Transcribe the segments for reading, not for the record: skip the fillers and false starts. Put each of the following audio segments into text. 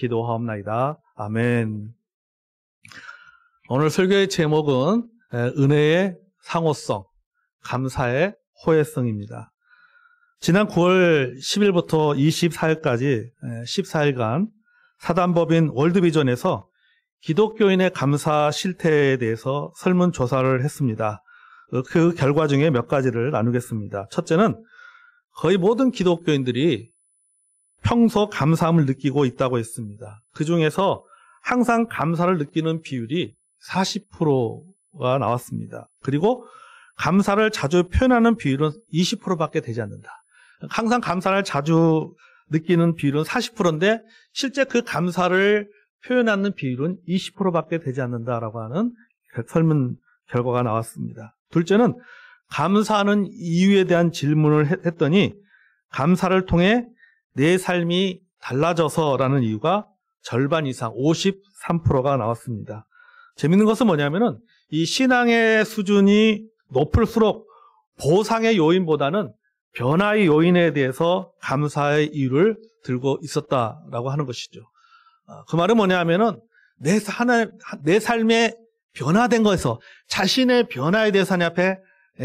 기도하옵나이다. 아멘. 오늘 설교의 제목은 은혜의 상호성, 감사의 호혜성입니다. 지난 9월 10일부터 24일까지 14일간 사단법인 월드비전에서 기독교인의 감사 실태에 대해서 설문조사를 했습니다. 그 결과 중에 몇 가지를 나누겠습니다. 첫째는 거의 모든 기독교인들이 평소 감사함을 느끼고 있다고 했습니다. 그 중에서 항상 감사를 느끼는 비율이 40%가 나왔습니다. 그리고 감사를 자주 표현하는 비율은 20%밖에 되지 않는다. 항상 감사를 자주 느끼는 비율은 40%인데 실제 그 감사를 표현하는 비율은 20%밖에 되지 않는다라고 하는 설문 결과가 나왔습니다. 둘째는 감사하는 이유에 대한 질문을 했더니 감사를 통해 내 삶이 달라져서라는 이유가 절반 이상 53%가 나왔습니다. 재밌는 것은 뭐냐면은 이 신앙의 수준이 높을수록 보상의 요인보다는 변화의 요인에 대해서 감사의 이유를 들고 있었다라고 하는 것이죠. 그 말은 뭐냐면은 내 삶에 변화된 것에서 자신의 변화에 대해서 하나님 앞에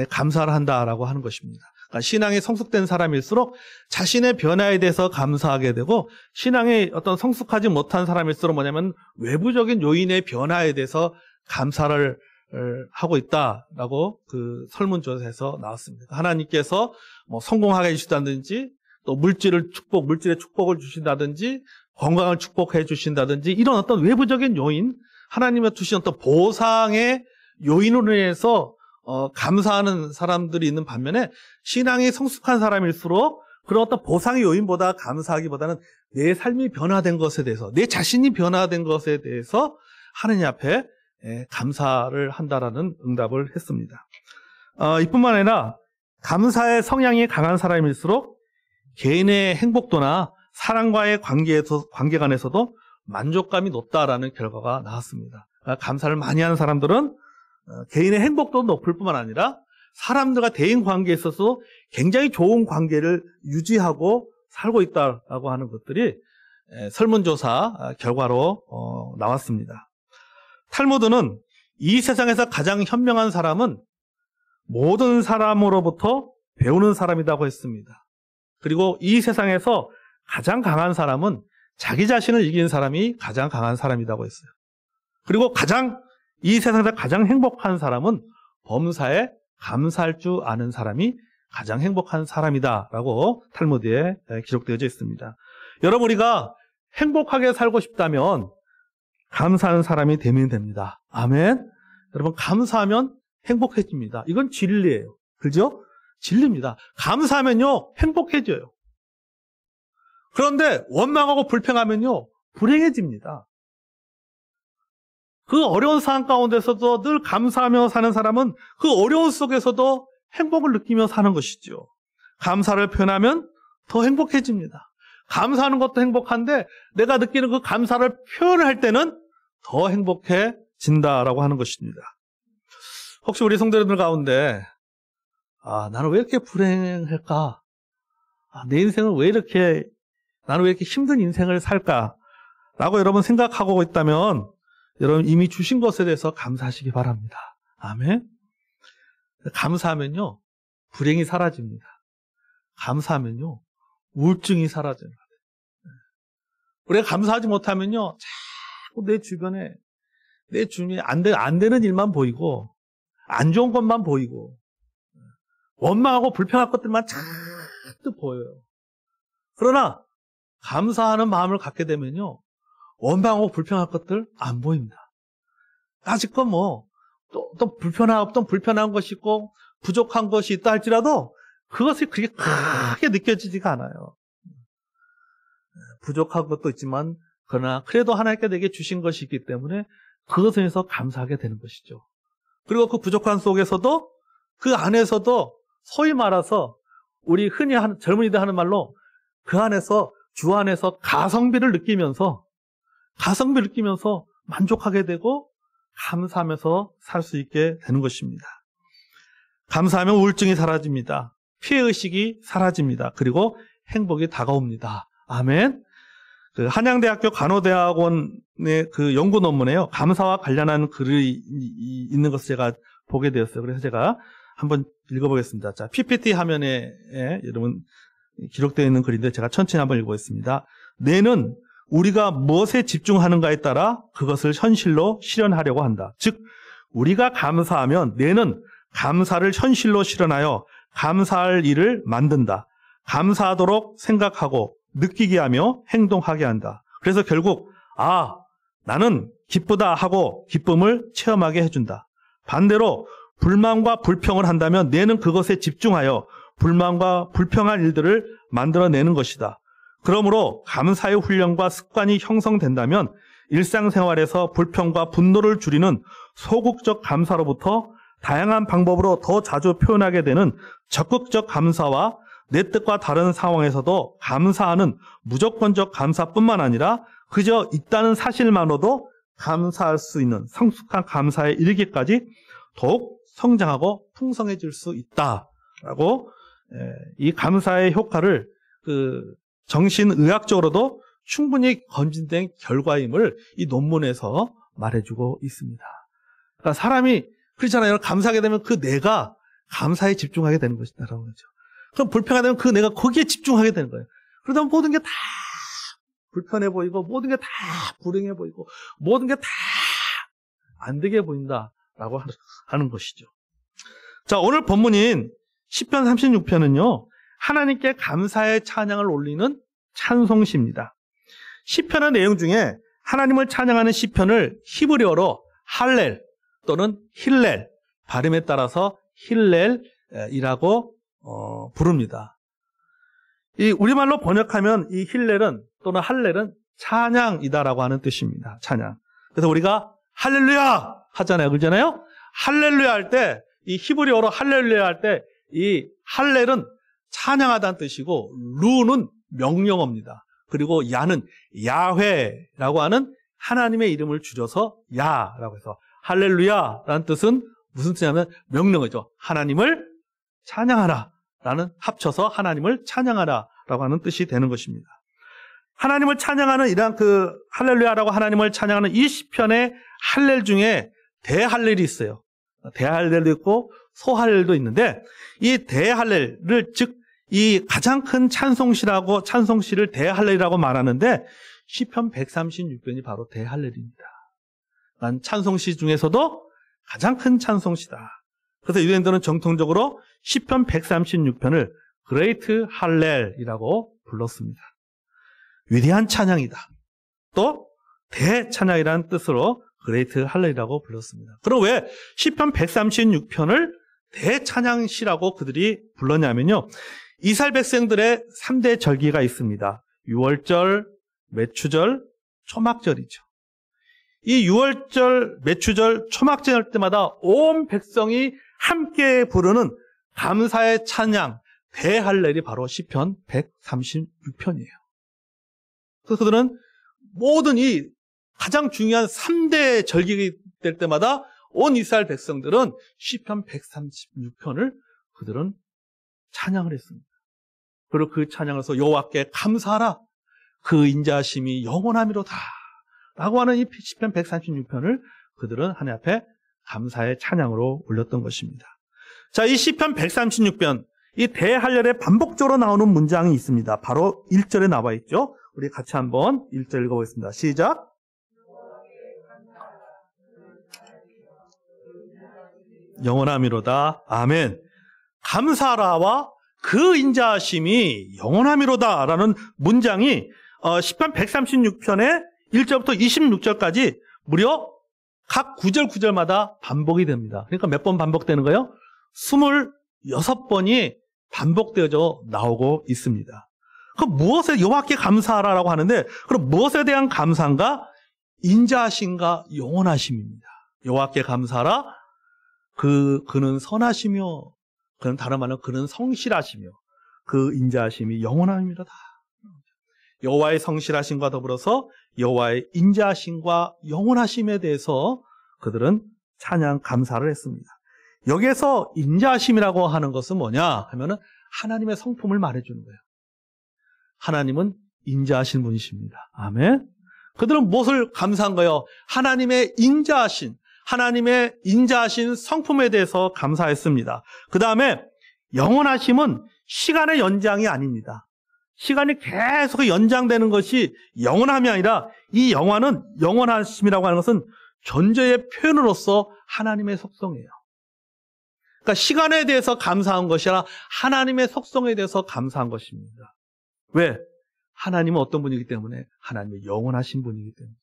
감사를 한다라고 하는 것입니다. 그러니까 신앙이 성숙된 사람일수록 자신의 변화에 대해서 감사하게 되고 신앙이 어떤 성숙하지 못한 사람일수록 뭐냐면 외부적인 요인의 변화에 대해서 감사를 하고 있다라고 그 설문조사에서 나왔습니다. 하나님께서 뭐 성공하게 해주신다든지 또 물질의 축복을 주신다든지 건강을 축복해 주신다든지 이런 어떤 외부적인 요인, 하나님의 주신 어떤 보상의 요인으로 인해서 감사하는 사람들이 있는 반면에 신앙이 성숙한 사람일수록 그런 어떤 보상의 요인보다 감사하기보다는 내 삶이 변화된 것에 대해서, 내 자신이 변화된 것에 대해서 하느님 앞에 감사를 한다라는 응답을 했습니다. 이뿐만 아니라 감사의 성향이 강한 사람일수록 개인의 행복도나 사람과의 관계간에서도 만족감이 높다라는 결과가 나왔습니다. 감사를 많이 하는 사람들은 개인의 행복도 높을 뿐만 아니라 사람들과 대인 관계에 있어서 굉장히 좋은 관계를 유지하고 살고 있다라고 하는 것들이 설문조사 결과로 나왔습니다. 탈무드는 이 세상에서 가장 현명한 사람은 모든 사람으로부터 배우는 사람이라고 했습니다. 그리고 이 세상에서 가장 강한 사람은 자기 자신을 이기는 사람이 가장 강한 사람이라고 했어요. 그리고 이 세상에서 가장 행복한 사람은 범사에 감사할 줄 아는 사람이 가장 행복한 사람이다라고 탈무드에 기록되어져 있습니다. 여러분, 우리가 행복하게 살고 싶다면 감사하는 사람이 되면 됩니다. 아멘. 여러분, 감사하면 행복해집니다. 이건 진리예요. 그죠? 진리입니다. 감사하면요 행복해져요. 그런데 원망하고 불평하면요 불행해집니다. 그 어려운 상황 가운데서도 늘 감사하며 사는 사람은 그 어려운 속에서도 행복을 느끼며 사는 것이죠. 감사를 표현하면 더 행복해집니다. 감사하는 것도 행복한데 내가 느끼는 그 감사를 표현할 때는 더 행복해진다라고 하는 것입니다. 혹시 우리 성도님들 가운데 나는 왜 이렇게 불행할까? 내 인생은 나는 왜 이렇게 힘든 인생을 살까? 라고 여러분 생각하고 있다면 여러분 이미 주신 것에 대해서 감사하시기 바랍니다. 아멘. 감사하면요 불행이 사라집니다. 감사하면요 우울증이 사라져요. 우리가 감사하지 못하면요 자꾸 내 주변에 안 되는 일만 보이고 안 좋은 것만 보이고 원망하고 불평할 것들만 자꾸 보여요. 그러나 감사하는 마음을 갖게 되면요 원망하고 불평할 것들 안 보입니다. 아직껏 또 불편한 것이 있고 부족한 것이 있다 할지라도 그것이 그렇게 크게 느껴지지가 않아요. 부족한 것도 있지만 그러나 그래도 하나님께 내게 주신 것이 있기 때문에 그것에 대해서 감사하게 되는 것이죠. 그리고 그 부족한 속에서도 그 안에서도 소위 말해서 우리 흔히 젊은이들 하는 말로 그 안에서 주 안에서 가성비를 느끼면서 만족하게 되고 감사하면서 살 수 있게 되는 것입니다. 감사하면 우울증이 사라집니다. 피해의식이 사라집니다. 그리고 행복이 다가옵니다. 아멘. 그 한양대학교 간호대학원의 그 연구 논문에요. 감사와 관련한 글이 있는 것을 제가 보게 되었어요. 그래서 제가 한번 읽어보겠습니다. 자, PPT 화면에 여러분 기록되어 있는 글인데 제가 천천히 한번 읽어보겠습니다. 뇌는 우리가 무엇에 집중하는가에 따라 그것을 현실로 실현하려고 한다. 즉, 우리가 감사하면 뇌는 감사를 현실로 실현하여 감사할 일을 만든다. 감사하도록 생각하고 느끼게 하며 행동하게 한다. 그래서 결국 나는 기쁘다 하고 기쁨을 체험하게 해준다. 반대로 불만과 불평을 한다면 뇌는 그것에 집중하여 불만과 불평할 일들을 만들어내는 것이다. 그러므로 감사의 훈련과 습관이 형성된다면 일상생활에서 불평과 분노를 줄이는 소극적 감사로부터 다양한 방법으로 더 자주 표현하게 되는 적극적 감사와 내 뜻과 다른 상황에서도 감사하는 무조건적 감사뿐만 아니라 그저 있다는 사실만으로도 감사할 수 있는 성숙한 감사에 이르기까지 더욱 성장하고 풍성해질 수 있다라고 이 감사의 효과를 정신의학적으로도 충분히 검증된 결과임을 이 논문에서 말해주고 있습니다. 그러니까 사람이 그렇잖아요. 감사하게 되면 그 내가 감사에 집중하게 되는 것이다라는 거죠. 그럼 불평하게 되면 그 내가 거기에 집중하게 되는 거예요. 그러다 보면 모든 게 다 불편해 보이고 모든 게 다 불행해 보이고 모든 게 다 안 되게 보인다라고 하는 것이죠. 자, 오늘 본문인 시편 36편은요. 하나님께 감사의 찬양을 올리는 찬송시입니다. 시편의 내용 중에 하나님을 찬양하는 시편을 히브리어로 할렐 또는 힐렐, 발음에 따라서 힐렐이라고 부릅니다. 이 우리말로 번역하면 이 힐렐은 또는 할렐은 찬양이다라고 하는 뜻입니다. 찬양. 그래서 우리가 할렐루야 하잖아요. 그러잖아요? 할렐루야 할 때, 이 히브리어로 할렐루야 할 때, 이 할렐은 찬양하다는 뜻이고, 루는 명령어입니다. 그리고 야는 야훼라고 하는 하나님의 이름을 줄여서 야라고 해서 할렐루야라는 뜻은 무슨 뜻이냐면 명령어죠. 하나님을 찬양하라 라는 합쳐서 하나님을 찬양하라라고 하는 뜻이 되는 것입니다. 하나님을 찬양하는 이러한 할렐루야라고 하나님을 찬양하는 이 시편의 할렐 중에 대할렐이 있어요. 대할렐도 있고 소할렐도 있는데 이 대할렐을 즉 이 가장 큰 찬송시를 대할렐이라고 말하는데 시편 136편이 바로 대할렐입니다. 찬송시 중에서도 가장 큰 찬송시다. 그래서 유대인들은 정통적으로 시편 136편을 그레이트 할렐이라고 불렀습니다. 위대한 찬양이다. 또 대찬양이라는 뜻으로 그레이트 할렐이라고 불렀습니다. 그럼 왜 시편 136편을 대찬양시라고 그들이 불렀냐면요. 이스라엘 백성들의 3대 절기가 있습니다. 유월절, 매추절, 초막절이죠. 이 유월절, 매추절, 초막절 때마다 온 백성이 함께 부르는 감사의 찬양, 대할렐이 바로 시편 136편이에요. 그래서 그들은 모든 이 가장 중요한 3대 절기가 될 때마다 온 이스라엘 백성들은 시편 136편을 그들은 찬양을 했습니다. 그리고 그 찬양에서 여호와께 감사하라. 그 인자하심이 영원하미로다. 라고 하는 이 시편 136편을 그들은 하나님 앞에 감사의 찬양으로 올렸던 것입니다. 자, 이 시편 136편, 이 대할렐에 반복적으로 나오는 문장이 있습니다. 바로 1절에 나와 있죠. 우리 같이 한번 1절 읽어보겠습니다. 시작. 영원하미로다. 아멘. 감사하라와 그 인자하심이 영원하미로다라는 문장이 시편 136편의 1절부터 26절까지 무려 각 구절마다 반복이 됩니다. 그러니까 몇 번 반복되는 거예요? 26번이 반복되어져 나오고 있습니다. 그럼 무엇에 여호와께 감사하라라고 하는데 그럼 무엇에 대한 감사인가? 인자하심과 영원하심입니다. 여호와께 감사하라. 그는 선하시며 그는 다른 말로 그는 성실하시며 그 인자하심이 영원함이로다. 여호와의 성실하심과 더불어서 여호와의 인자하심과 영원하심에 대해서 그들은 찬양 감사를 했습니다. 여기에서 인자하심이라고 하는 것은 뭐냐 하면은 하나님의 성품을 말해주는 거예요. 하나님은 인자하신 분이십니다. 아멘. 그들은 무엇을 감사한 거예요? 하나님의 인자하신 성품에 대해서 감사했습니다. 그 다음에 영원하심은 시간의 연장이 아닙니다. 시간이 계속 연장되는 것이 영원함이 아니라 이 영원하심이라고 하는 것은 존재의 표현으로서 하나님의 속성이에요. 그러니까 시간에 대해서 감사한 것이 아니라 하나님의 속성에 대해서 감사한 것입니다. 왜? 하나님은 어떤 분이기 때문에? 하나님의 영원하신 분이기 때문이죠.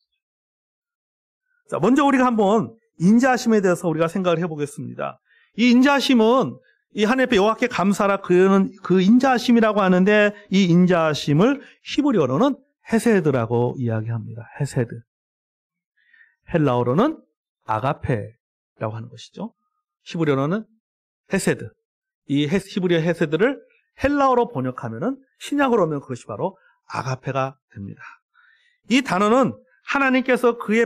자, 먼저 우리가 한번 인자하심에 대해서 우리가 생각을 해보겠습니다. 이 인자하심은 이 하나님 앞에 여호와께 감사라 그는 그 인자하심이라고 하는데 이 인자하심을 히브리어로는 헤세드라고 이야기합니다. 헤세드. 헬라어로는 아가페라고 하는 것이죠. 히브리어로는 헤세드. 이 히브리어 헤세드를 헬라어로 번역하면은 신약으로 오면 그것이 바로 아가페가 됩니다. 이 단어는 하나님께서 그의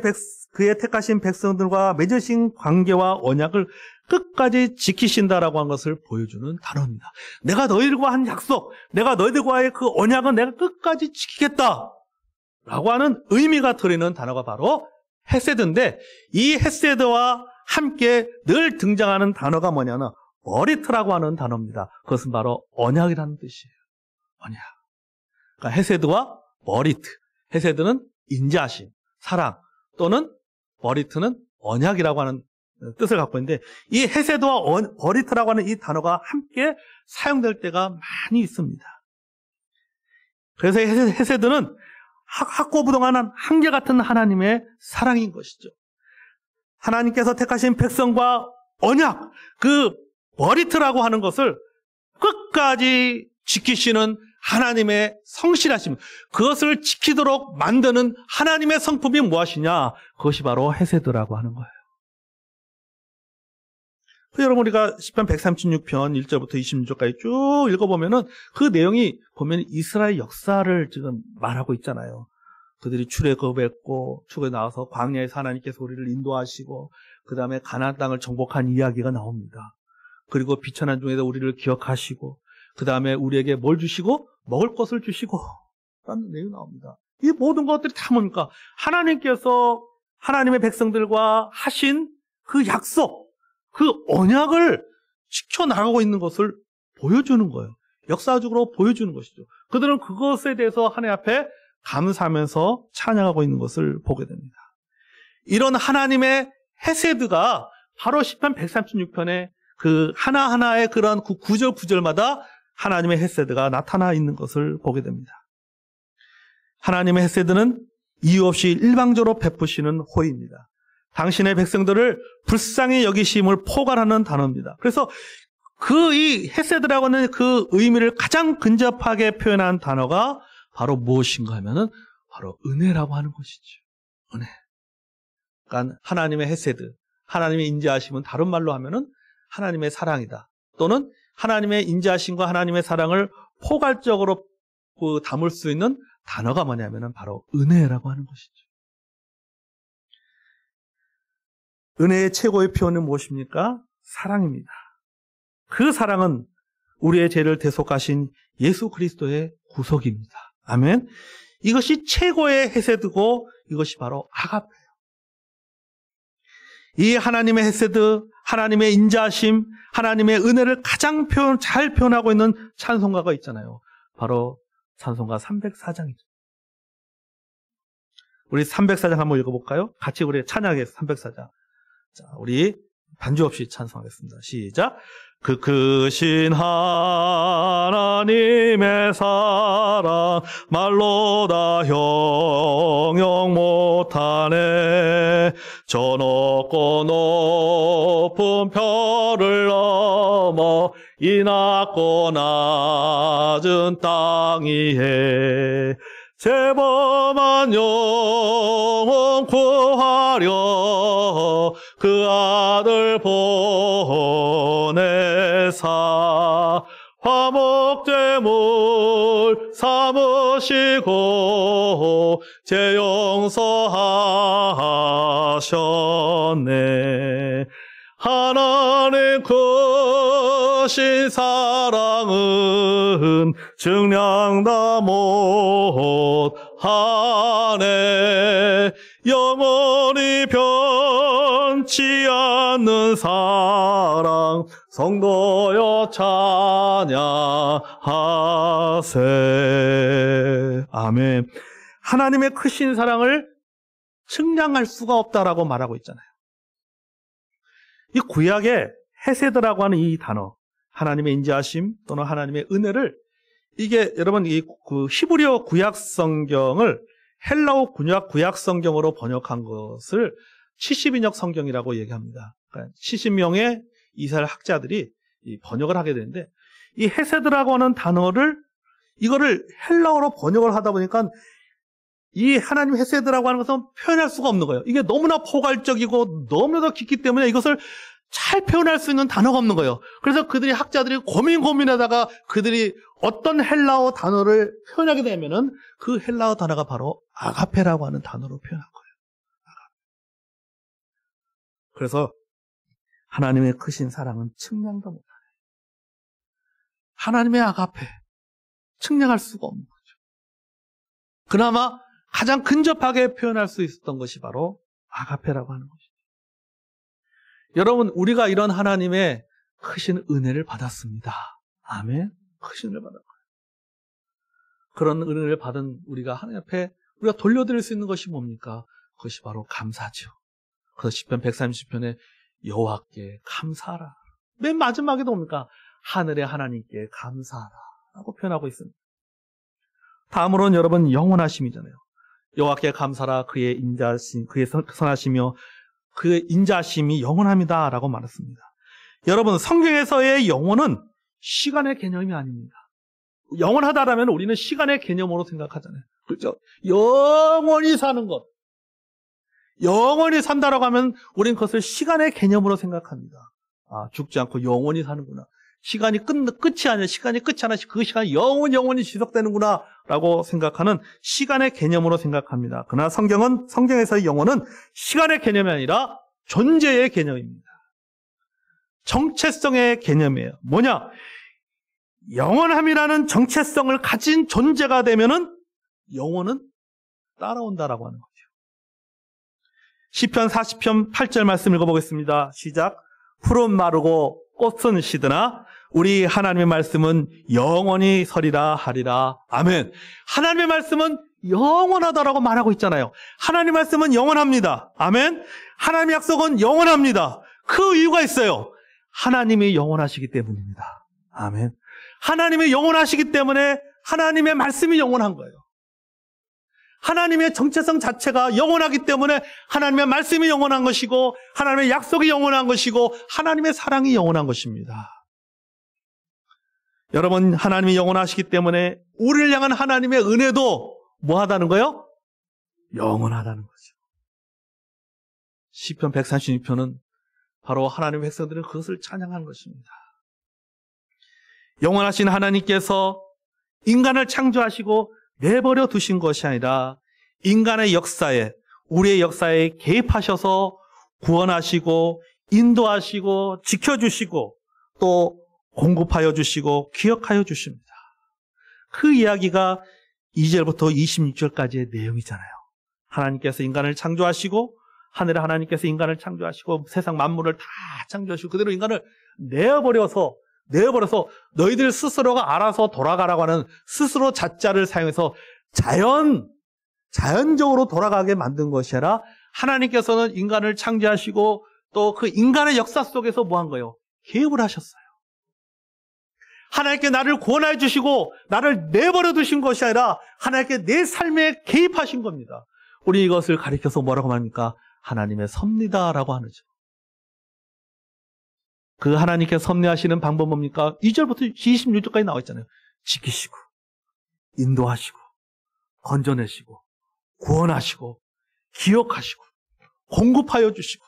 택하신 백성들과 맺으신 관계와 언약을 끝까지 지키신다라고 한 것을 보여주는 단어입니다. 내가 너희들과 한 약속, 내가 너희들과의 그 언약은 내가 끝까지 지키겠다 라고 하는 의미가 들어있는 단어가 바로 헤세드인데, 이 헤세드와 함께 늘 등장하는 단어가 뭐냐면 버리트라고 하는 단어입니다. 그것은 바로 언약이라는 뜻이에요. 언약. 그러니까 헤세드와 버리트. 헤세드는 인자하심, 사랑, 또는 버리트는 언약이라고 하는 뜻을 갖고 있는데, 이 헤세드와 버리트라고 하는 이 단어가 함께 사용될 때가 많이 있습니다. 그래서 헤세드는 학고부동하는 한결같은 하나님의 사랑인 것이죠. 하나님께서 택하신 백성과 언약, 그 버리트라고 하는 것을 끝까지 지키시는 하나님의 성실하심, 그것을 지키도록 만드는 하나님의 성품이 무엇이냐? 그것이 바로 헤세드라고 하는 거예요. 여러분, 우리가 시편 136편 1절부터 26절까지 쭉 읽어보면은 그 내용이 보면 이스라엘 역사를 지금 말하고 있잖아요. 그들이 출애굽했고 출애굽에 나와서 광야에서 하나님께서 우리를 인도하시고 그 다음에 가나안 땅을 정복한 이야기가 나옵니다. 그리고 비천한 중에도 우리를 기억하시고 그 다음에 우리에게 뭘 주시고 먹을 것을 주시고 라는 내용이 나옵니다. 이 모든 것들이 다 뭡니까? 하나님께서 하나님의 백성들과 하신 그 약속, 그 언약을 지켜나가고 있는 것을 보여주는 거예요. 역사적으로 보여주는 것이죠. 그들은 그것에 대해서 하나님 앞에 감사하면서 찬양하고 있는 것을 보게 됩니다. 이런 하나님의 헤세드가 바로 시편 136편에 그 하나하나의 그런 구절마다 하나님의 헤세드가 나타나 있는 것을 보게 됩니다. 하나님의 헤세드는 이유 없이 일방적으로 베푸시는 호의입니다. 당신의 백성들을 불쌍히 여기심을 포괄하는 단어입니다. 그래서 이 헤세드라고 하는 그 의미를 가장 근접하게 표현한 단어가 바로 무엇인가 하면은 바로 은혜라고 하는 것이죠. 은혜. 그러니까 하나님의 헤세드, 하나님의 인자하심은 다른 말로 하면은 하나님의 사랑이다. 또는 하나님의 인자하심과 하나님의 사랑을 포괄적으로 담을 수 있는 단어가 뭐냐면은 바로 은혜라고 하는 것이죠. 은혜의 최고의 표현은 무엇입니까? 사랑입니다. 그 사랑은 우리의 죄를 대속하신 예수 그리스도의 구속입니다. 아멘. 이것이 최고의 헤세드고 이것이 바로 아가페예요. 이 하나님의 헤세드, 하나님의 인자하심, 하나님의 은혜를 가장 잘 표현하고 있는 찬송가가 있잖아요. 바로 찬송가 304장이죠. 우리 304장 한번 읽어볼까요? 같이 우리 찬양하겠습니다. 304장. 자, 우리 반주 없이 찬송하겠습니다. 시작. 그 크신 하나님의 사랑 말로 다 형용 못하네. 저 높고 높은 별을 넘어 이 낮고 낮은 땅 위에 죄범한 영혼 구하려 그 아들 보내사 화목제물 삼으시고 죄 용서하셨네. 하나님 크신 하신 사랑은 증량다 못하네. 영원히 변치 않는 사랑 성도여 찬양하세. 아멘. 하나님의 크신 사랑을 측량할 수가 없다라고 말하고 있잖아요. 이 구약의 헤세드라고 하는 이 단어, 하나님의 인자하심 또는 하나님의 은혜를, 이게 여러분 그 히브리어 구약 성경을 헬라어 구약 성경으로 번역한 것을 70인역 성경이라고 얘기합니다. 그러니까 70명의 이스라엘 학자들이 번역을 하게 되는데, 이 헤세드라고 하는 단어를 이거를 헬라어로 번역을 하다 보니까 이 하나님 헤세드라고 하는 것은 표현할 수가 없는 거예요. 이게 너무나 포괄적이고 너무나도 깊기 때문에 이것을 잘 표현할 수 있는 단어가 없는 거예요. 그래서 그들이 학자들이 고민하다가 그들이 어떤 헬라어 단어를 표현하게 되면은 그 헬라어 단어가 바로 아가페라고 하는 단어로 표현한 거예요. 그래서 하나님의 크신 사랑은 측량도 못하네. 하나님의 아가페, 측량할 수가 없는 거죠. 그나마 가장 근접하게 표현할 수 있었던 것이 바로 아가페라고 하는 것이죠. 여러분, 우리가 이런 하나님의 크신 은혜를 받았습니다. 아멘. 크신 은혜를 받았어요. 그런 은혜를 받은 우리가 하나님 앞에 우리가 돌려드릴 수 있는 것이 뭡니까? 그것이 바로 감사죠. 그래서 시편 130편에 여호와께 감사하라. 맨 마지막에도 뭡니까? 하늘의 하나님께 감사하라 라고 표현하고 있습니다. 다음으로는 여러분 영원하심이잖아요. 여호와께 감사하라. 그의 인자하심, 그의 선하시며 그의 인자하심이 영원합니다 라고 말했습니다. 여러분, 성경에서의 영원은 시간의 개념이 아닙니다. 영원하다라면 우리는 시간의 개념으로 생각하잖아요. 그렇죠? 영원히 사는 것, 영원히 산다라고 하면 우리는 그것을 시간의 개념으로 생각합니다. 아, 죽지 않고 영원히 사는구나. 시간이 끝이 아니라, 시간이 끝이 아니라 그 시간이 영원히 지속되는구나 라고 생각하는 시간의 개념으로 생각합니다. 그러나 성경에서의 영혼은 시간의 개념이 아니라 존재의 개념입니다. 정체성의 개념이에요. 뭐냐? 영원함이라는 정체성을 가진 존재가 되면은 영혼은 따라온다라고 하는 거죠. 시편 40편 8절 말씀 읽어보겠습니다. 시작. 풀은 마르고 꽃은 시드나 우리 하나님의 말씀은 영원히 서리라 하리라. 아멘. 하나님의 말씀은 영원하다라고 말하고 있잖아요. 하나님의 말씀은 영원합니다. 아멘. 하나님의 약속은 영원합니다. 그 이유가 있어요. 하나님이 영원하시기 때문입니다. 아멘. 하나님이 영원하시기 때문에 하나님의 말씀이 영원한 거예요. 하나님의 정체성 자체가 영원하기 때문에 하나님의 말씀이 영원한 것이고 하나님의 약속이 영원한 것이고 하나님의 사랑이 영원한 것입니다. 여러분, 하나님이 영원하시기 때문에 우리를 향한 하나님의 은혜도 뭐하다는 거예요? 영원하다는 거죠. 시편 136편은 바로 하나님의 백성들은 그것을 찬양한 것입니다. 영원하신 하나님께서 인간을 창조하시고 내버려 두신 것이 아니라 인간의 역사에, 우리의 역사에 개입하셔서 구원하시고 인도하시고 지켜주시고 또 공급하여 주시고 기억하여 주십니다. 그 이야기가 2절부터 26절까지의 내용이잖아요. 하나님께서 인간을 창조하시고 하늘의 하나님께서 인간을 창조하시고 세상 만물을 다 창조하시고 그대로 인간을 내어버려서 너희들 스스로가 알아서 돌아가라고 하는 스스로 자자를 사용해서 자연적으로 돌아가게 만든 것이 아니라 하나님께서는 인간을 창조하시고 또 그 인간의 역사 속에서 뭐 한 거예요? 개입을 하셨어요. 하나님께 나를 구원해 주시고 나를 내버려 두신 것이 아니라 하나님께 내 삶에 개입하신 겁니다. 우리 이것을 가리켜서 뭐라고 말합니까? 하나님의 섭리다라고 하죠. 그 하나님께 섭리하시는 방법 뭡니까? 2절부터 26절까지 나와 있잖아요. 지키시고 인도하시고 건져내시고 구원하시고 기억하시고 공급하여 주시고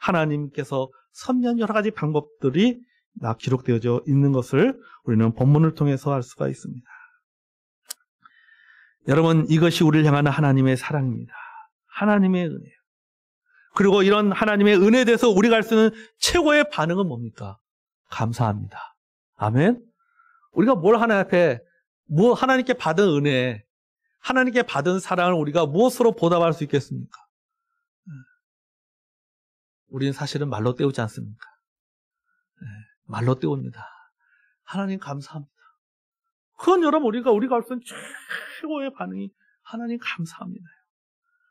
하나님께서 섭리한 여러 가지 방법들이 기록되어져 있는 것을 우리는 본문을 통해서 알 수가 있습니다. 여러분, 이것이 우리를 향한 하나님의 사랑입니다. 하나님의 은혜예요. 그리고 이런 하나님의 은혜에 대해서 우리가 할 수 있는 최고의 반응은 뭡니까? 감사합니다. 아멘. 우리가 뭘 하나님 앞에, 하나님께 받은 은혜, 하나님께 받은 사랑을 우리가 무엇으로 보답할 수 있겠습니까? 우리는 사실은 말로 때우지 않습니까? 말로 때웁니다. 하나님 감사합니다. 그건 여러분 우리가 할 수 있는 최고의 반응이 하나님 감사합니다.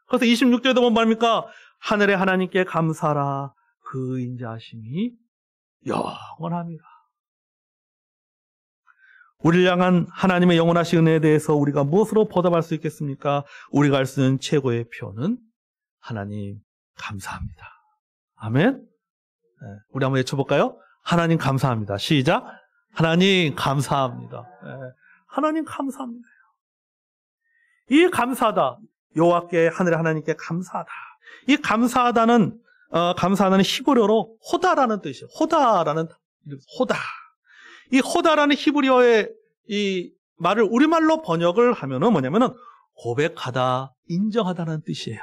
그래서 26절에도 보면 말입니까? 하늘의 하나님께 감사라. 그 인자하심이 영원합니다. 우리를 향한 하나님의 영원하신 은혜에 대해서 우리가 무엇으로 보답할 수 있겠습니까? 우리가 할 수 있는 최고의 표현은 하나님 감사합니다. 아멘. 우리 한번 외쳐볼까요? 하나님 감사합니다. 시작. 하나님 감사합니다. 하나님 감사합니다. 이 감사하다. 여호와께 하늘의 하나님께 감사하다. 이 감사하다는 히브리어로 호다라는 뜻이에요. 호다. 이 호다라는 히브리어의 이 말을 우리말로 번역을 하면은 뭐냐면은 고백하다, 인정하다는 뜻이에요.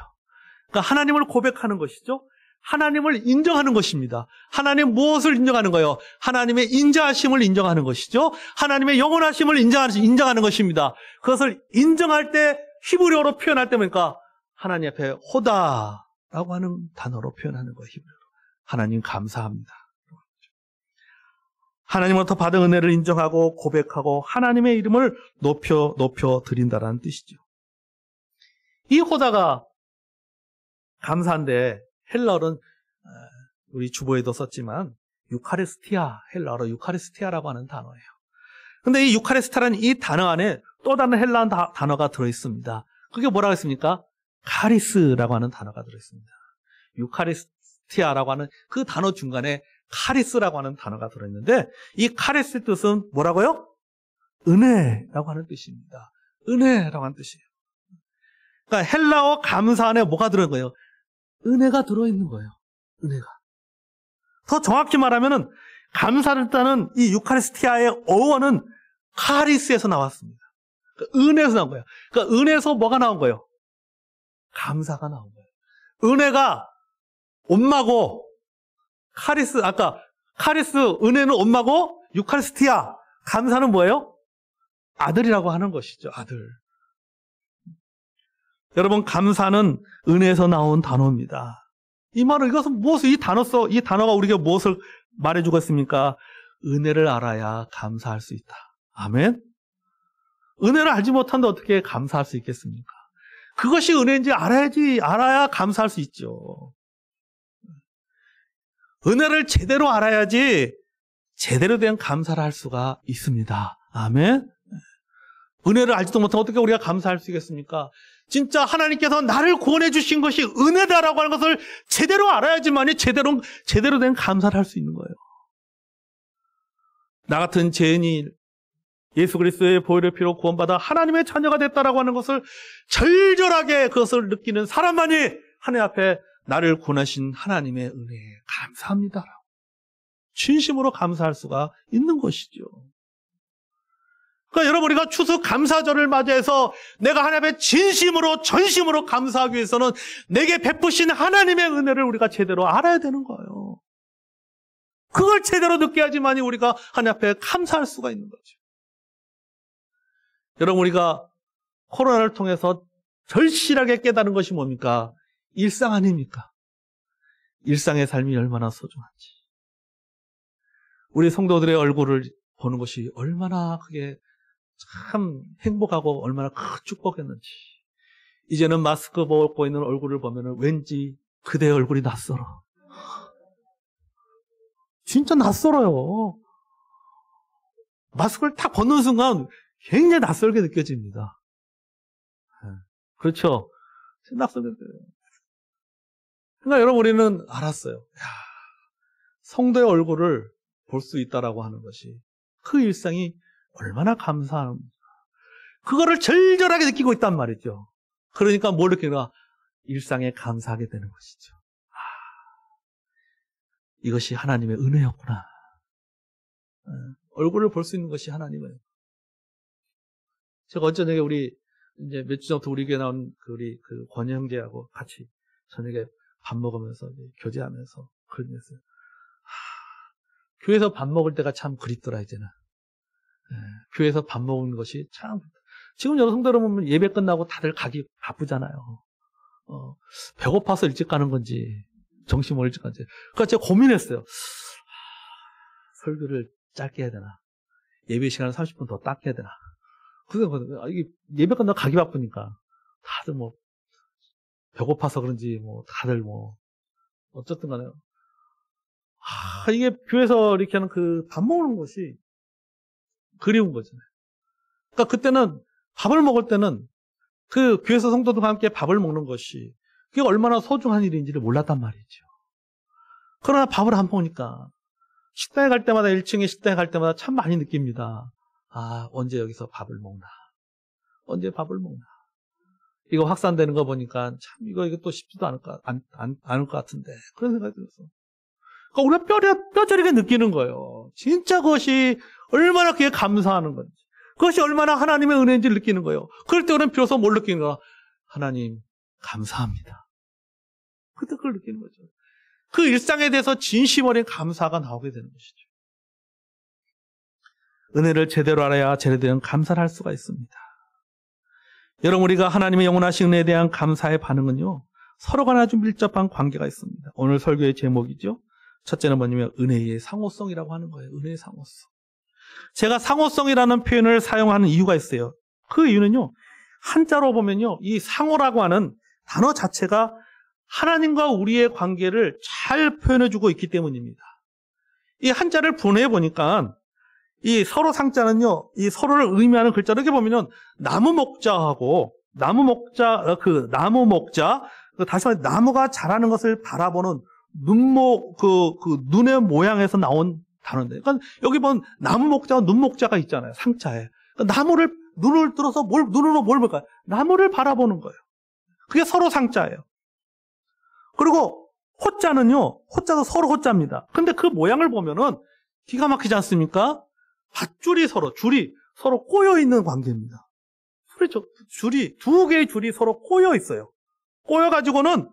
그러니까 하나님을 고백하는 것이죠. 하나님을 인정하는 것입니다. 하나님 무엇을 인정하는 거예요? 하나님의 인자하심을 인정하는 것이죠. 하나님의 영원하심을 인정하는 것입니다. 그것을 인정할 때 히브리어로 표현할 때 보니까 하나님 앞에 호다라고 하는 단어로 표현하는 거예요. 히브리어로. 하나님 감사합니다. 하나님으로부터 받은 은혜를 인정하고 고백하고 하나님의 이름을 높여 드린다라는 뜻이죠. 이 호다가 감사인데 헬라어는 우리 주보에도 썼지만 유카리스티아, 헬라어로 유카리스티아라고 하는 단어예요. 근데 이 유카리스티아라는 이 단어 안에 또 다른 헬라어 단어가 들어있습니다. 그게 뭐라고 했습니까? 카리스라고 하는 단어가 들어있습니다. 유카리스티아라고 하는 그 단어 중간에 카리스라고 하는 단어가 들어있는데 이 카리스 뜻은 뭐라고요? 은혜라고 하는 뜻입니다. 은혜라고 하는 뜻이에요. 그러니까 헬라어 감사 안에 뭐가 들어있는 거예요? 은혜가 들어있는 거예요. 은혜가. 더 정확히 말하면은 감사를 따는 이 유카리스티아의 어원은 카리스에서 나왔습니다. 그러니까 은혜에서 나온 거예요. 그러니까 은혜에서 뭐가 나온 거예요? 감사가 나온 거예요. 은혜가 엄마고 카리스 은혜는 엄마고 유카리스티아 감사는 뭐예요? 아들이라고 하는 것이죠. 아들. 여러분 감사는 은혜에서 나온 단어입니다. 이 말은 이것은 이 단어가 우리에게 무엇을 말해주고 있습니까? 은혜를 알아야 감사할 수 있다. 아멘. 은혜를 알지 못한데 어떻게 감사할 수 있겠습니까? 그것이 은혜인지 알아야 감사할 수 있죠. 은혜를 제대로 알아야지 제대로 된 감사를 할 수가 있습니다. 아멘. 은혜를 알지도 못하면 어떻게 우리가 감사할 수 있겠습니까? 진짜 하나님께서 나를 구원해 주신 것이 은혜다라고 하는 것을 제대로 알아야지만이 제대로 된 감사를 할 수 있는 거예요. 나 같은 죄인이 예수 그리스도의 보혈의 피로 구원받아 하나님의 자녀가 됐다라고 하는 것을 절절하게 그것을 느끼는 사람만이 하나님 앞에 나를 구원하신 하나님의 은혜에 감사합니다라고 진심으로 감사할 수가 있는 것이죠. 그러니까 여러분 우리가 추수 감사절을 맞이해서 내가 하나님의 진심으로 전심으로 감사하기 위해서는 내게 베푸신 하나님의 은혜를 우리가 제대로 알아야 되는 거예요. 그걸 제대로 느껴야지만이 우리가 하나님 앞에 감사할 수가 있는 거죠. 여러분 우리가 코로나를 통해서 절실하게 깨달은 것이 뭡니까? 일상 아닙니까? 일상의 삶이 얼마나 소중한지. 우리 성도들의 얼굴을 보는 것이 얼마나 크게 참 행복하고 얼마나 큰 축복했는지. 이제는 마스크 벗고 있는 얼굴을 보면 왠지 그대의 얼굴이 낯설어. 진짜 낯설어요. 마스크를 딱 벗는 순간 굉장히 낯설게 느껴집니다. 그렇죠? 낯설게 느껴요. 그러니까 여러분 우리는 알았어요. 성도의 얼굴을 볼 수 있다라고 하는 것이 그 일상이 얼마나 감사합니까? 그거를 절절하게 느끼고 있단 말이죠. 그러니까 뭘 느끼나? 일상에 감사하게 되는 것이죠. 이것이 하나님의 은혜였구나. 얼굴을 볼 수 있는 것이 하나님의. 제가 어쩌저녁에 우리 이제 몇 주 전부터 우리 교회 나온 우리 권희 형제하고 같이 저녁에 밥 먹으면서 교제하면서 그러면서 교회에서 밥 먹을 때가 참 그립더라, 이제는. 교회에서 밥 먹는 것이 참. 지금 여러 성도 여러분 예배 끝나고 다들 가기 바쁘잖아요. 배고파서 일찍 가는 건지, 정신을 일찍 가는지. 그러니까 제가 고민했어요. 설교를 짧게 해야 되나? 예배 시간을 30분 더 딱 해야 되나? 그래서 이게 예배 끝나고 가기 바쁘니까 다들 뭐 배고파서 그런지 뭐 다들 뭐 어쨌든 간에 이게 교회에서 이렇게 하는 그 밥 먹는 것이 그리운 거잖아요. 그러니까 그때는 밥을 먹을 때는 그 교회에서 성도들과 함께 밥을 먹는 것이 그게 얼마나 소중한 일인지를 몰랐단 말이죠. 그러나 밥을 안 먹으니까 식당에 갈 때마다 1층에 식당에 갈 때마다 참 많이 느낍니다. 언제 여기서 밥을 먹나? 언제 밥을 먹나? 이거 확산되는 거 보니까 참 이거 또 쉽지도 않을 것 같은데 그런 생각이 들었어. 그러니까 우리가 뼈저리게 느끼는 거예요. 진짜 그것이 얼마나 그게 감사하는 건지, 그것이 얼마나 하나님의 은혜인지를 느끼는 거예요. 그럴 때 우리는 비로소 뭘 느끼는 거야? 하나님 감사합니다. 그때 그걸 느끼는 거죠. 그 일상에 대해서 진심 어린 감사가 나오게 되는 것이죠. 은혜를 제대로 알아야 제대로 감사를 할 수가 있습니다. 여러분, 우리가 하나님의 영원하신 은혜에 대한 감사의 반응은요, 서로 간에 아주 밀접한 관계가 있습니다. 오늘 설교의 제목이죠. 첫째는 뭐냐면 은혜의 상호성이라고 하는 거예요. 은혜의 상호성. 제가 상호성이라는 표현을 사용하는 이유가 있어요. 그 이유는요, 한자로 보면요, 이 상호라고 하는 단어 자체가 하나님과 우리의 관계를 잘 표현해주고 있기 때문입니다. 이 한자를 분해해 보니까 이 서로 상자는요, 이 서로를 의미하는 글자를 이렇게 보면은 나무 목자하고 나무 목자, 다시 말해 나무가 자라는 것을 바라보는 눈의 모양에서 나온 단어인데, 그러니까 여기 보면 나무 목자와 눈 목자가 있잖아요, 상자에. 그러니까 눈을 들어서 눈으로 뭘 볼까요? 나무를 바라보는 거예요. 그게 서로 상자예요. 그리고 호자도 서로 호자입니다. 근데 그 모양을 보면은 기가 막히지 않습니까? 줄이 서로 꼬여 있는 관계입니다. 두 개의 줄이 서로 꼬여 있어요. 꼬여가지고는,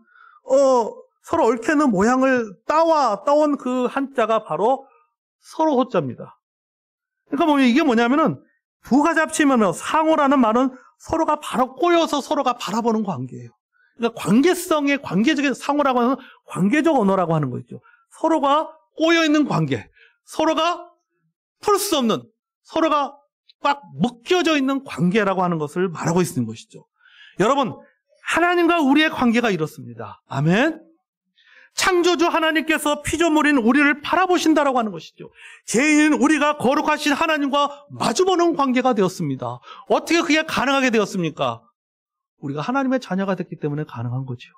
서로 얽혀있는 모양을 따온 그 한자가 바로 서로 호자입니다. 그러니까 이게 뭐냐면은, 두 가지 합치면은 상호라는 말은 서로가 바로 꼬여서 서로가 바라보는 관계예요. 그러니까 관계적인 상호라고 하는 관계적 언어라고 하는 거죠. 서로가 꼬여있는 관계, 서로가 풀 수 없는, 서로가 꽉 묶여져 있는 관계라고 하는 것을 말하고 있는 것이죠. 여러분, 하나님과 우리의 관계가 이렇습니다. 아멘. 창조주 하나님께서 피조물인 우리를 바라보신다라고 하는 것이죠. 죄인인 우리가 거룩하신 하나님과 마주보는 관계가 되었습니다. 어떻게 그게 가능하게 되었습니까? 우리가 하나님의 자녀가 됐기 때문에 가능한 거죠.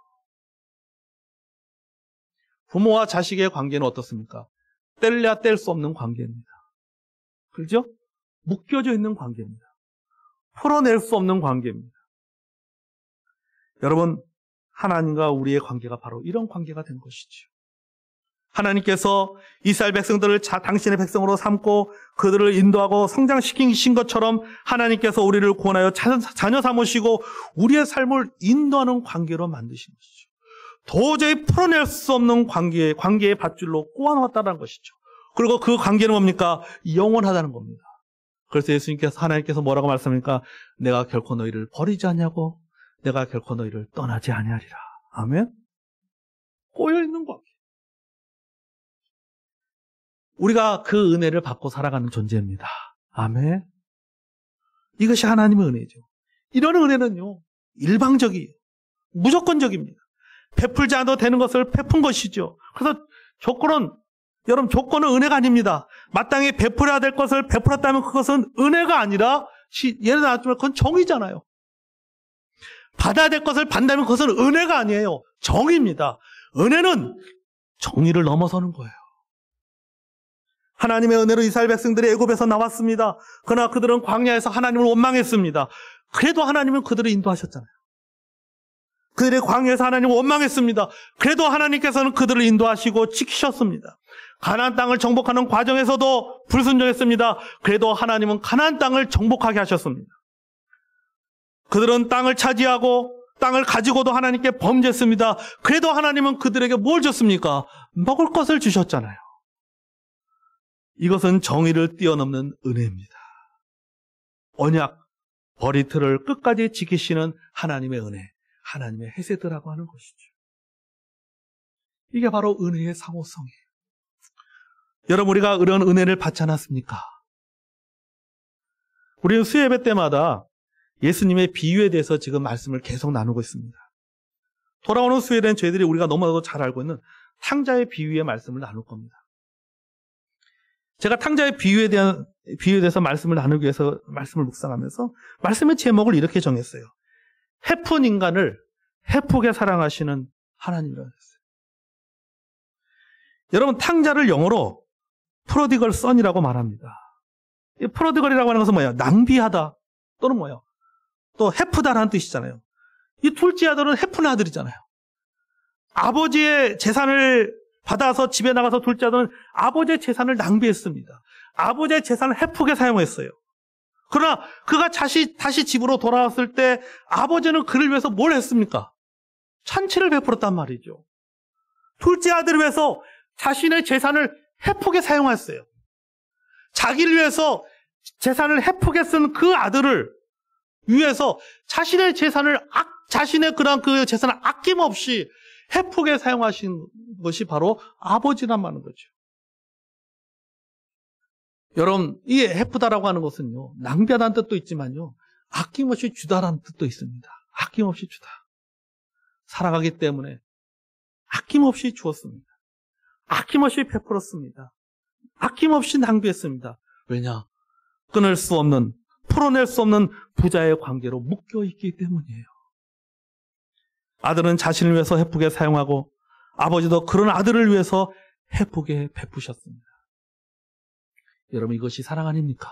부모와 자식의 관계는 어떻습니까? 뗄래야 뗄 수 없는 관계입니다. 그렇죠? 묶여져 있는 관계입니다. 풀어낼 수 없는 관계입니다. 여러분, 하나님과 우리의 관계가 바로 이런 관계가 된 것이죠. 하나님께서 이스라엘 백성들을 당신의 백성으로 삼고 그들을 인도하고 성장시키신 것처럼 하나님께서 우리를 구원하여 자녀 삼으시고 우리의 삶을 인도하는 관계로 만드신 것이죠. 도저히 풀어낼 수 없는 관계의 밧줄로 꼬아놓았다는 것이죠. 그리고 그 관계는 뭡니까? 영원하다는 겁니다. 그래서 하나님께서 뭐라고 말씀합니까? 내가 결코 너희를 버리지 않냐고, 내가 결코 너희를 떠나지 아니하리라. 아멘? 꼬여있는 관계. 우리가 그 은혜를 받고 살아가는 존재입니다. 아멘? 이것이 하나님의 은혜죠. 이런 은혜는요, 일방적이에요. 무조건적입니다. 베풀지 않아도 되는 것을 베푼 것이죠. 그래서 조건은 은혜가 아닙니다. 마땅히 베풀어야 될 것을 베풀었다면 그것은 은혜가 아니라, 예를 들면 그건 정의잖아요. 받아야 될 것을 받는다면 그것은 은혜가 아니에요. 정의입니다. 은혜는 정의를 넘어서는 거예요. 하나님의 은혜로 이스라엘 백성들이 애굽에서 나왔습니다. 그러나 그들은 광야에서 하나님을 원망했습니다. 그래도 하나님은 그들을 인도하셨잖아요. 그들의 광야에서 하나님을 원망했습니다. 그래도 하나님께서는 그들을 인도하시고 지키셨습니다. 가나안 땅을 정복하는 과정에서도 불순종했습니다. 그래도 하나님은 가나안 땅을 정복하게 하셨습니다. 그들은 땅을 차지하고 땅을 가지고도 하나님께 범죄했습니다. 그래도 하나님은 그들에게 뭘 줬습니까? 먹을 것을 주셨잖아요. 이것은 정의를 뛰어넘는 은혜입니다. 언약, 버리트를 끝까지 지키시는 하나님의 은혜, 하나님의 헤세드라고 하는 것이죠. 이게 바로 은혜의 상호성이에요. 여러분, 우리가 이런 은혜를 받지 않았습니까? 우리는 수예배 때마다 예수님의 비유에 대해서 지금 말씀을 계속 나누고 있습니다. 돌아오는 수요일엔 저희들이 우리가 너무나도 잘 알고 있는 탕자의 비유의 말씀을 나눌 겁니다. 제가 탕자의 비유에 대해서 말씀을 나누기 위해서 말씀을 묵상하면서 말씀의 제목을 이렇게 정했어요. 해픈 인간을 해프게 사랑하시는 하나님이라고 했어요. 여러분, 탕자를 영어로 프로디걸 선이라고 말합니다. 이 프로디걸이라고 하는 것은 뭐예요? 낭비하다 또는 뭐예요? 또 해프다라는 뜻이잖아요. 이 둘째 아들은 해픈 아들이잖아요. 아버지의 재산을 받아서 집에 나가서 둘째 아들은 아버지의 재산을 낭비했습니다. 아버지의 재산을 해프게 사용했어요. 그러나 그가 다시 집으로 돌아왔을 때 아버지는 그를 위해서 뭘 했습니까? 찬치를 베풀었단 말이죠. 둘째 아들을 위해서 자신의 재산을 해프게 사용했어요. 자기를 위해서 재산을 해프게 쓴 그 아들을 위해서 자신의 재산을 그 재산을 아낌없이 해프게 사용하신 것이 바로 아버지란 말인 거죠. 여러분, 이 해프다라고 하는 것은요, 낭비하다는 뜻도 있지만요, 아낌없이 주다라는 뜻도 있습니다. 아낌없이 주다. 사랑하기 때문에 아낌없이 주었습니다. 아낌없이 베풀었습니다. 아낌없이 낭비했습니다. 왜냐? 끊을 수 없는, 풀어낼 수 없는 부자의 관계로 묶여있기 때문이에요. 아들은 자신을 위해서 해프게 사용하고 아버지도 그런 아들을 위해서 해프게 베푸셨습니다. 여러분, 이것이 사랑 아닙니까?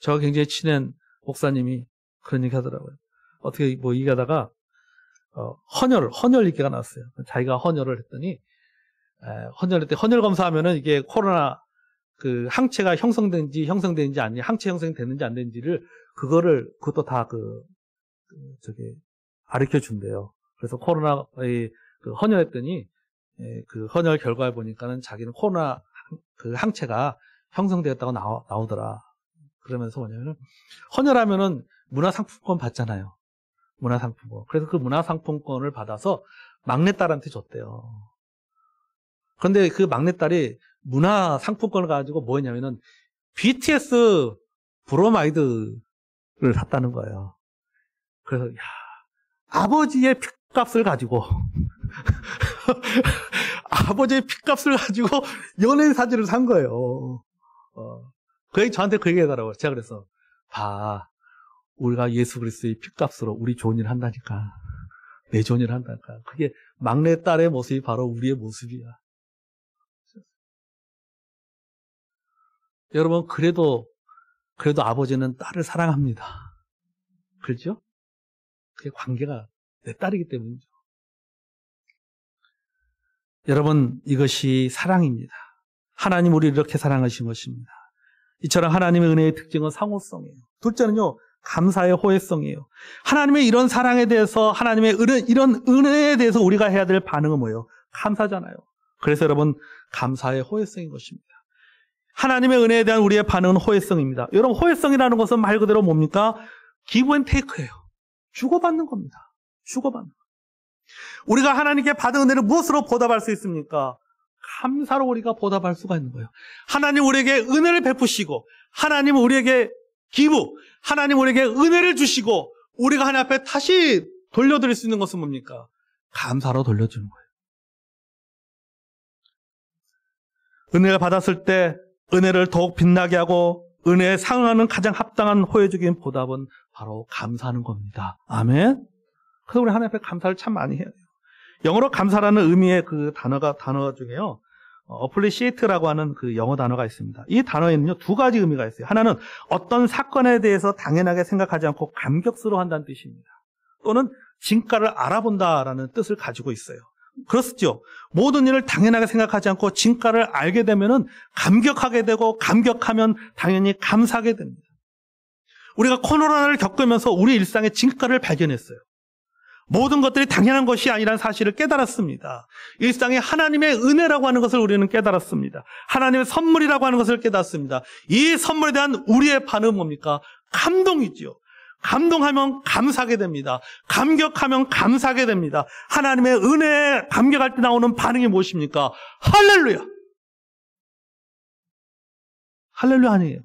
저와 굉장히 친한 목사님이 그런 얘기 하더라고요. 어떻게 얘기하다가 헌혈 얘기가 나왔어요. 자기가 헌혈을 했더니 헌혈 검사하면은 이게 코로나 그 항체가 형성된지 아니 항체 형성이 됐는지 안 됐는지를 그것도 다 가르쳐 준대요. 그래서 코로나의 그 헌혈했더니 그 헌혈 결과를 보니까는 자기는 코로나 그 항체가 형성되었다고 나오더라. 그러면서 뭐냐면 헌혈하면은 문화상품권 받잖아요. 문화상품권. 그래서 그 문화상품권을 받아서 막내딸한테 줬대요. 그런데 그 막내딸이 문화상품권을 가지고 뭐였냐면은 BTS 브로마이드를 샀다는 거예요. 그래서 아버지의 핏값을 가지고 연예인 사진을 산 거예요. 그 저한테 그 얘기 하더라고요. 제가 그래서 우리가 예수 그리스도의 핏값으로 우리 좋은 일 한다니까. 내 좋은 일 한다니까. 그게 막내딸의 모습이 바로 우리의 모습이야. 여러분, 그래도 아버지는 딸을 사랑합니다. 그렇죠? 그게 관계가 내 딸이기 때문이죠. 여러분, 이것이 사랑입니다. 하나님 우리를 이렇게 사랑하신 것입니다. 이처럼 하나님의 은혜의 특징은 상호성이에요. 둘째는요, 감사의 호혜성이에요. 하나님의 이런 사랑에 대해서, 하나님의 이런 은혜에 대해서 우리가 해야 될 반응은 뭐예요? 감사잖아요. 그래서 여러분, 감사의 호혜성인 것입니다. 하나님의 은혜에 대한 우리의 반응은 호혜성입니다. 여러분, 호혜성이라는 것은 말 그대로 뭡니까? 기브 앤 테이크예요. 주고받는 겁니다. 주고받는 것. 우리가 하나님께 받은 은혜를 무엇으로 보답할 수 있습니까? 감사로 우리가 보답할 수가 있는 거예요. 하나님 우리에게 은혜를 베푸시고, 하나님 우리에게 하나님 우리에게 은혜를 주시고, 우리가 하나님 앞에 다시 돌려드릴 수 있는 것은 뭡니까? 감사로 돌려주는 거예요. 은혜를 받았을 때 은혜를 더욱 빛나게 하고 은혜에 상응하는 가장 합당한 호혜적인 보답은 바로 감사하는 겁니다. 아멘. 그래서 우리 하나님 앞에 감사를 참 많이 해야 돼요. 영어로 감사라는 의미의 그 단어 중에요, appreciate라고 하는 그 영어 단어가 있습니다. 이 단어에는요, 두 가지 의미가 있어요. 하나는 어떤 사건에 대해서 당연하게 생각하지 않고 감격스러워한다는 뜻입니다. 또는 진가를 알아본다라는 뜻을 가지고 있어요. 그렇죠. 모든 일을 당연하게 생각하지 않고 진가를 알게 되면은 감격하게 되고, 감격하면 당연히 감사하게 됩니다. 우리가 코로나를 겪으면서 우리 일상의 진가를 발견했어요. 모든 것들이 당연한 것이 아니라는 사실을 깨달았습니다. 일상에 하나님의 은혜라고 하는 것을 우리는 깨달았습니다. 하나님의 선물이라고 하는 것을 깨달았습니다. 이 선물에 대한 우리의 반응은 뭡니까? 감동이지요. 감동하면 감사하게 됩니다. 감격하면 감사하게 됩니다. 하나님의 은혜에 감격할 때 나오는 반응이 무엇입니까? 할렐루야! 할렐루야 아니에요.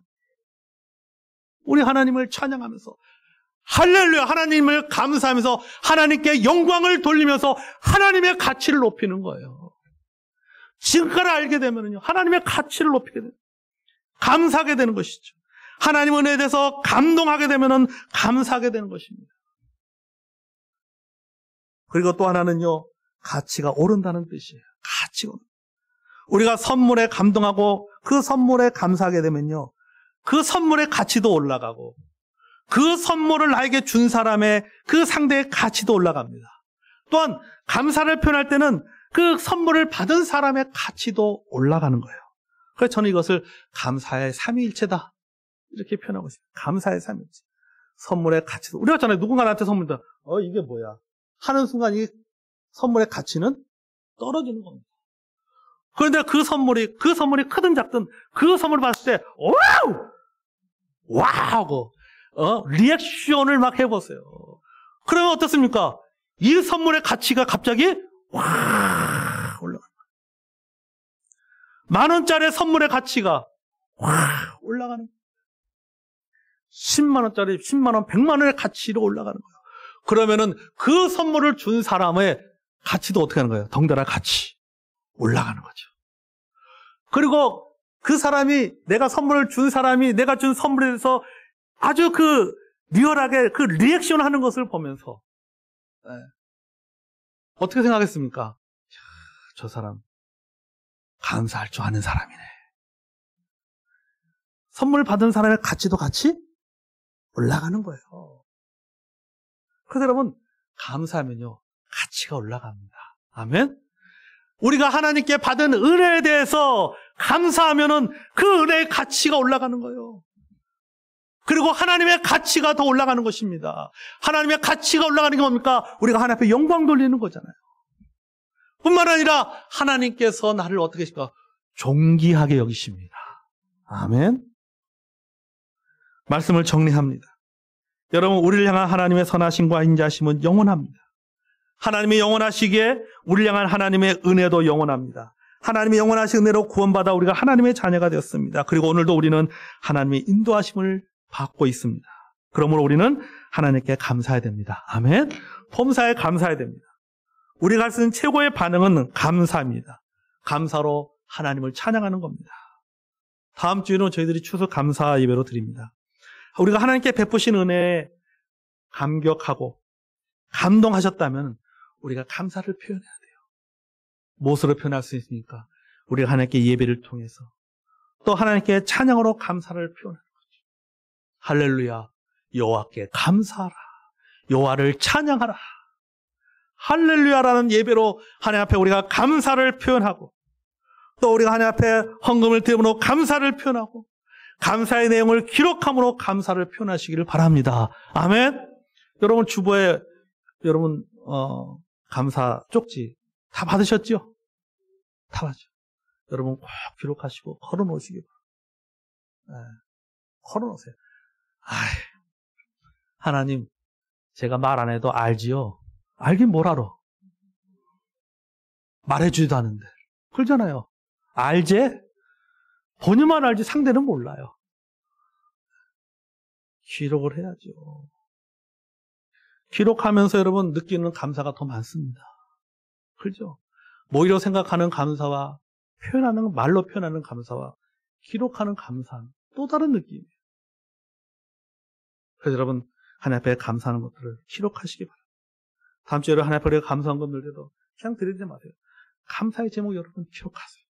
우리 하나님을 찬양하면서 할렐루야, 하나님을 감사하면서 하나님께 영광을 돌리면서 하나님의 가치를 높이는 거예요. 지금까지 알게 되면요, 하나님의 가치를 높이게 돼요. 감사하게 되는 것이죠. 하나님 은혜에 대해서 감동하게 되면은 감사하게 되는 것입니다. 그리고 또 하나는요, 가치가 오른다는 뜻이에요. 가치가 오른다. 우리가 선물에 감동하고 그 선물에 감사하게 되면요, 그 선물의 가치도 올라가고 그 선물을 나에게 준 사람의 그 상대의 가치도 올라갑니다. 또한 감사를 표현할 때는 그 선물을 받은 사람의 가치도 올라가는 거예요. 그래서 저는 이것을 감사의 삼위일체다 이렇게 표현하고 있습니다. 감사의 삼위일체. 선물의 가치도. 우리가 있잖아요. 누군가 나한테 선물 다 이게 뭐야 하는 순간 이 선물의 가치는 떨어지는 겁니다. 그런데 그 선물이 크든 작든 그 선물을 봤을 때 와우 리액션을 막 해보세요. 그러면 어떻습니까? 이 선물의 가치가 갑자기 올라가는 거예요. 10,000원짜리 선물의 가치가 올라가는 거예요. 10만원짜리 10만원 100만원의 가치로 올라가는 거예요. 그러면은 그 선물을 준 사람의 가치도 어떻게 하는 거예요? 덩달아 같이 올라가는 거죠. 그리고 그 사람이, 내가 선물을 준 사람이 내가 준 선물에 대해서 아주 리얼하게 리액션 하는 것을 보면서 어떻게 생각했습니까? 저 사람 감사할 줄 아는 사람이네. 선물 받은 사람의 가치도 같이 올라가는 거예요. 그래서 여러분, 감사하면요, 가치가 올라갑니다. 아멘? 우리가 하나님께 받은 은혜에 대해서 감사하면은 그 은혜의 가치가 올라가는 거예요. 그리고 하나님의 가치가 더 올라가는 것입니다. 하나님의 가치가 올라가는 게 뭡니까? 우리가 하나님 앞에 영광 돌리는 거잖아요. 뿐만 아니라 하나님께서 나를 어떻게 하실까? 존귀하게 여기십니다. 아멘. 말씀을 정리합니다. 여러분, 우리를 향한 하나님의 선하심과 인자심은 영원합니다. 하나님이 영원하시기에 우리를 향한 하나님의 은혜도 영원합니다. 하나님의 영원하신 은혜로 구원받아 우리가 하나님의 자녀가 되었습니다. 그리고 오늘도 우리는 하나님의 인도하심을 받고 있습니다. 그러므로 우리는 하나님께 감사해야 됩니다. 아멘. 범사에 감사해야 됩니다. 우리가 할 수 있는 최고의 반응은 감사입니다. 감사로 하나님을 찬양하는 겁니다. 다음 주에는 저희들이 추수 감사 예배로 드립니다. 우리가 하나님께 베푸신 은혜에 감격하고 감동하셨다면 우리가 감사를 표현해야 돼요. 무엇으로 표현할 수 있습니까? 우리가 하나님께 예배를 통해서 또 하나님께 찬양으로 감사를 표현하는 거죠. 할렐루야, 여호와께 감사하라. 여호와를 찬양하라. 할렐루야라는 예배로 하나님 앞에 우리가 감사를 표현하고 또 우리가 하나님 앞에 헌금을 드림으로 감사를 표현하고 감사의 내용을 기록함으로 감사를 표현하시기를 바랍니다. 아멘. 여러분 주보에 여러분 감사 쪽지 다 받으셨죠? 다 받죠. 여러분 꼭 기록하시고 걸어놓으시기 바랍니다. 걸어놓으세요. 하나님, 제가 말 안 해도 알지요? 알긴 뭘 알아? 말해주지도 않는데. 그러잖아요. 알지? 본인만 알지 상대는 몰라요. 기록을 해야죠. 기록하면서 여러분 느끼는 감사가 더 많습니다. 그렇죠? 모이로 생각하는 감사와 말로 표현하는 감사와 기록하는 감사는 또 다른 느낌이에요. 그래서 여러분 하나님 앞에 감사하는 것들을 기록하시기 바랍니다. 다음 주에 하나님 앞에 우리가 감사한 것들도 그냥 드리지 마세요. 감사의 제목 여러분 기록하세요.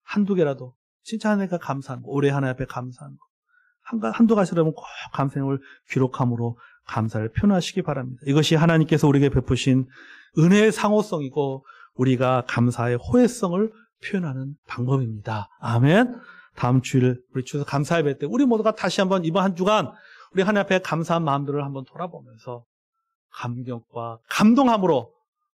한두 개라도 진짜 하나님께 감사한 거, 올해 하나님 앞에 감사한 거 한두 가지 여러분 꼭 감사를 기록함으로 감사를 표현하시기 바랍니다. 이것이 하나님께서 우리에게 베푸신 은혜의 상호성이고 우리가 감사의 호혜성을 표현하는 방법입니다. 아멘. 다음 주일 우리 주에서 감사 예배 때 우리 모두가 다시 한번 이번 한 주간 우리 하나님 앞에 감사한 마음들을 한번 돌아보면서 감격과 감동함으로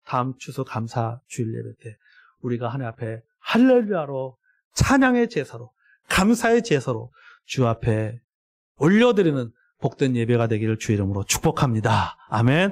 다음 추수 감사 주일 예배 때 우리가 하나님 앞에 할렐루야로 찬양의 제사로 감사의 제사로 주 앞에 올려드리는 복된 예배가 되기를 주의 이름으로 축복합니다. 아멘.